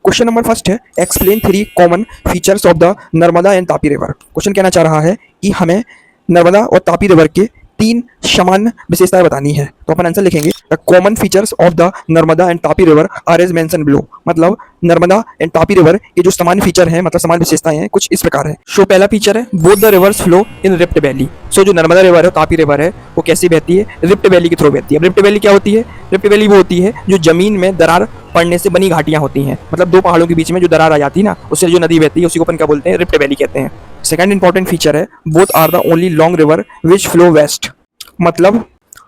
Question number first है, explain 3 common features of the Narmada and Tapi river. Question कहना चाह रहा है कि हमें नर्मदा और तापी रिवर के 3 समान विशेषताएं बतानी है। तो अपन आंसर लिखेंगे, the common features of the Narmada and Tapi river are as mentioned below. मतलब नर्मदा एंड तापी रिवर के जो समान फीचर हैं, मतलब समान विशेषताएं हैं, कुछ इस प्रकार है। सो पहला फीचर है, both the rivers flow in rift valley. So जो नर्मदा रिवर है, तापी रिवर है, वो कैसी बहती है? रिफ्ट वैली के थ्रू बहती है। रिफ्ट वैली क्या होती है? रिफ्ट वैली वो होती है जो जमीन में दरार पड़ने से बनी घाटियां होती हैं। मतलब दो पहाड़ों के बीच में जो दरार आ जाती है ना, उससे जो नदी बहती है, उसी को अपन क्या बोलते हैं? रिफ्ट वैली कहते हैं। सेकंड इंपॉर्टेंट फीचर है, both are the only long river which flow west. मतलब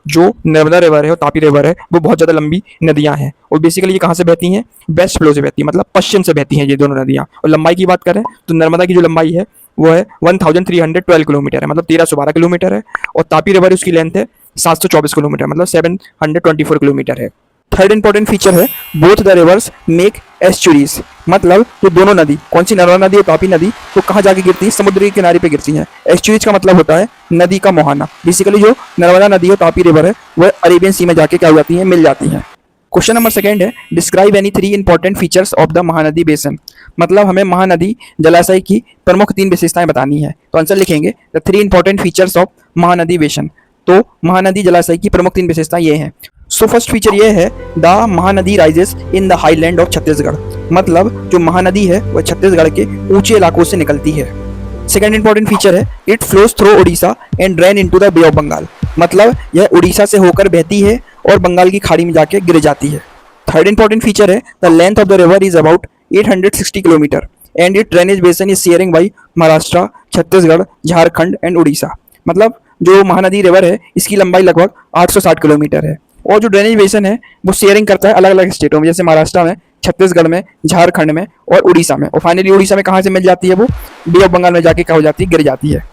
जो नर्मदा रिवर है और तापी रिवर है, वो बहुत ज़्यादा लंबी नदियां हैं और बेसिकली ये कहाँ से बहती हैं? वेस्ट फ्लो से बहती है, मतलब पश्चिम से बहती हैं ये दोनों नदियां। और लंबाई की बात करें तो नर्मदा की जो लंबाई है वो है 1312 किलोमीटर है, मतलब 1312 किलोमीटर है। और तापी रिवर उसकी लेंथ है 724 किलोमीटर, मतलब 724 किलोमीटर है। थर्ड इंपॉर्टेंट फीचर है, both the reverse make estuaries. मतलब जो दोनों नदी, कौन सी? नर्मदा नदी और तापी नदी, तो कहाँ जाके गिरती है? समुद्र के किनारे पे गिरती हैं। एस्चुरीज का मतलब होता है नदी का मुहाना। बेसिकली जो नर्मदा नदी और तापी रिवर है वह अरेबियन सी में जाके क्या हो जाती है? मिल जाती हैं। क्वेश्चन नंबर सेकंड है, describe any 3 important features of the Mahanadi बेसन। मतलब हमें महानदी जलाशय की प्रमुख 3 विशेषताएं बतानी है। तो आंसर लिखेंगे, the 3 important features of Mahanadi बेसन। तो महानदी जलाशय की प्रमुख 3 विशेषताएं ये हैं। सो फर्स्ट फीचर ये है, the Mahanadi rises in the highland of Chhattisgarh. मतलब जो महानदी है वह छत्तीसगढ़ के ऊंचे इलाकों से निकलती है। सेकंड इंपॉर्टेंट फीचर है, it flows through Odisha and drain into the Bay of Bengal. मतलब यह उड़ीसा से होकर बहती है और बंगाल की खाड़ी में जाके गिर जाती है। थर्ड इंपॉर्टेंट फीचर है, the length of the river is about 860 kilometre and it drainage basin is sharing by Maharashtra, Chhattisgarh, Jharkhand and Orissa. मतलब जो महानदी रिवर है इसकी लंबाई लगभग 860 किलोमीटर है और जो ड्रेनेज बेसन है वो शेयरिंग करता है अलग अलग स्टेटों में, जैसे महाराष्ट्र में, छत्तीसगढ़ में, झारखंड में और उड़ीसा में। और फाइनली उड़ीसा में कहाँ से मिल जाती है? वो बे ऑफ बंगाल में जाके क्या हो जाती है? गिर जाती है।